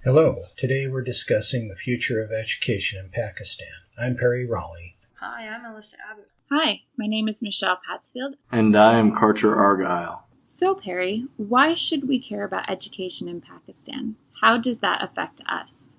Hello, today we're discussing the future of education in Pakistan. I'm Perry Raleigh. Hi, I'm Alyssa Abbott. Hi, my name is Michelle Patsfield. And I am Karcher Argyle. So, Perry, why should we care about education in Pakistan? How does that affect us?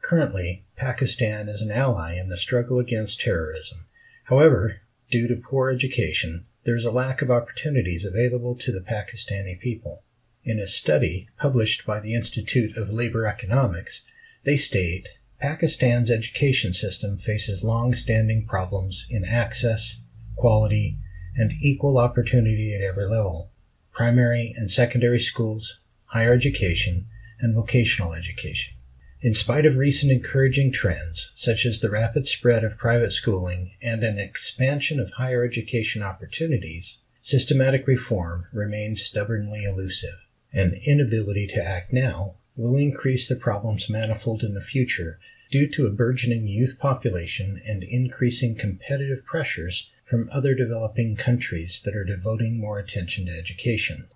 Currently, Pakistan is an ally in the struggle against terrorism. However, due to poor education, there's a lack of opportunities available to the Pakistani people. In a study published by the Institute of Labor Economics, they state, Pakistan's education system faces long-standing problems in access, quality, and equal opportunity at every level. Primary and secondary schools, higher education, and vocational education. In spite of recent encouraging trends, such as the rapid spread of private schooling and an expansion of higher education opportunities, systematic reform remains stubbornly elusive. An inability to act now will increase the problems manifold in the future due to a burgeoning youth population and increasing competitive pressures from other developing countries that are devoting more attention to education.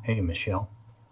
Hey, Michelle.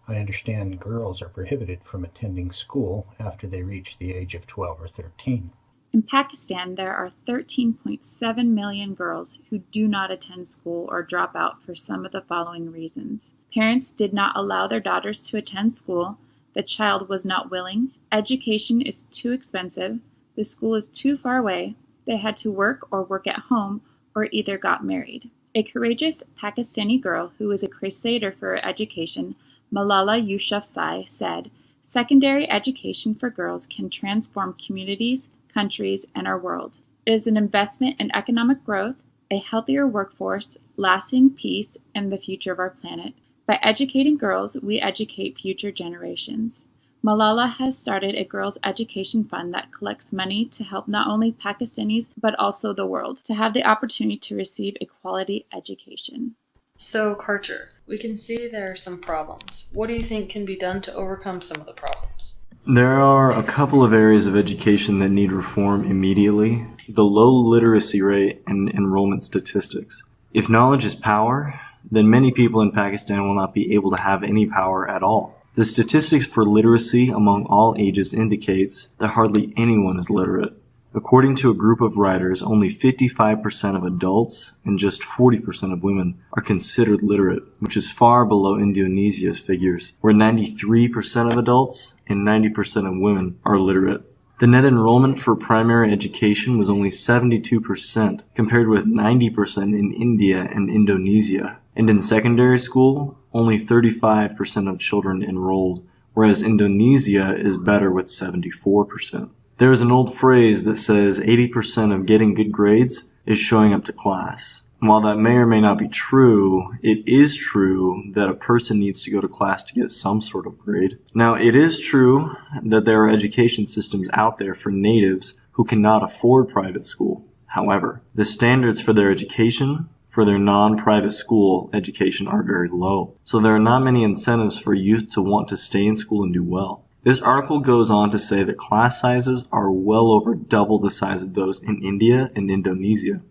I understand girls are prohibited from attending school after they reach the age of 12 or 13. In Pakistan, there are 13.7 million girls who do not attend school or drop out for some of the following reasons. Parents did not allow their daughters to attend school, the child was not willing, education is too expensive, the school is too far away, they had to work at home, or either got married. A courageous Pakistani girl who was a crusader for education, Malala Yousafzai, said, "Secondary education for girls can transform communities, countries, and our world. It is an investment in economic growth, a healthier workforce, lasting peace, and the future of our planet. By educating girls, we educate future generations." Malala has started a girls' education fund that collects money to help not only Pakistanis but also the world to have the opportunity to receive a quality education. So, Karcher, we can see there are some problems. What do you think can be done to overcome some of the problems? There are a couple of areas of education that need reform immediately. The low literacy rate and enrollment statistics. If knowledge is power, then many people in Pakistan will not be able to have any power at all. The statistics for literacy among all ages indicates that hardly anyone is literate. According to a group of writers, only 55% of adults and just 40% of women are considered literate, which is far below Indonesia's figures, where 93% of adults and 90% of women are literate. The net enrollment for primary education was only 72%, compared with 90% in India and Indonesia. And in secondary school, only 35% of children enrolled, whereas Indonesia is better with 74%. There is an old phrase that says 80% of getting good grades is showing up to class. While that may or may not be true, it is true that a person needs to go to class to get some sort of grade. Now, it is true that there are education systems out there for natives who cannot afford private school. However, the standards for their education, for their non-private school education, are very low. So there are not many incentives for youth to want to stay in school and do well. This article goes on to say that class sizes are well over double the size of those in India and Indonesia.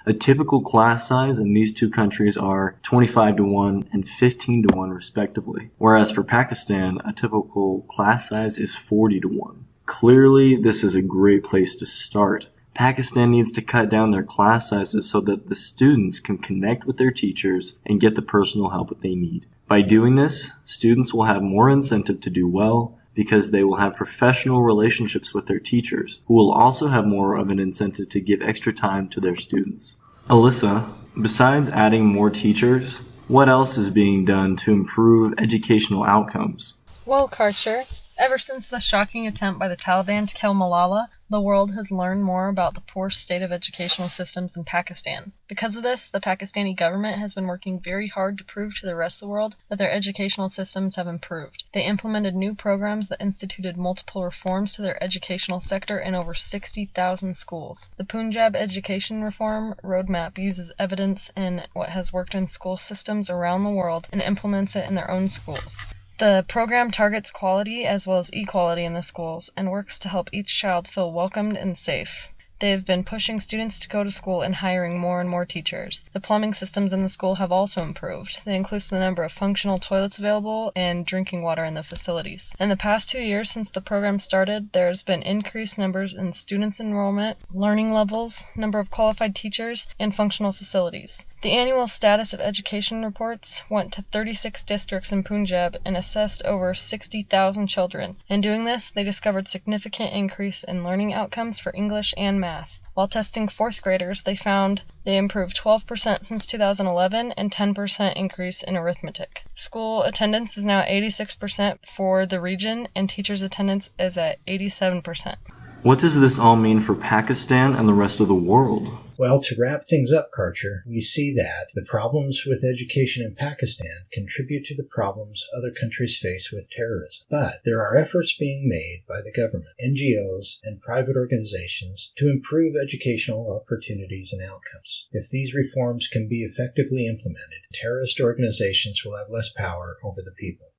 A typical class size in these two countries are 25-1 and 15-1 respectively, whereas for Pakistan, a typical class size is 40-1. Clearly, this is a great place to start. Pakistan needs to cut down their class sizes so that the students can connect with their teachers and get the personal help that they need. By doing this, students will have more incentive to do well, because they will have professional relationships with their teachers, who will also have more of an incentive to give extra time to their students. Alyssa, besides adding more teachers, what else is being done to improve educational outcomes? Well, Karcher, ever since the shocking attempt by the Taliban to kill Malala, the world has learned more about the poor state of educational systems in Pakistan. Because of this, the Pakistani government has been working very hard to prove to the rest of the world that their educational systems have improved. They implemented new programs that instituted multiple reforms to their educational sector in over 60,000 schools. The Punjab Education Reform Roadmap uses evidence in what has worked in school systems around the world and implements it in their own schools. The program targets quality as well as equality in the schools and works to help each child feel welcomed and safe. They have been pushing students to go to school and hiring more and more teachers. The plumbing systems in the school have also improved. They increased the number of functional toilets available and drinking water in the facilities. In the past 2 years since the program started, there's been increased numbers in students enrollment, learning levels, number of qualified teachers, and functional facilities. The annual status of education reports went to 36 districts in Punjab and assessed over 60,000 children. In doing this, they discovered significant increase in learning outcomes for English and math. While testing 4th graders, they found they improved 12% since 2011 and 10% increase in arithmetic. School attendance is now 86% for the region, and teachers' attendance is at 87%. What does this all mean for Pakistan and the rest of the world? Well, to wrap things up, Karcher, we see that the problems with education in Pakistan contribute to the problems other countries face with terrorism. But there are efforts being made by the government, NGOs, and private organizations to improve educational opportunities and outcomes. If these reforms can be effectively implemented, terrorist organizations will have less power over the people.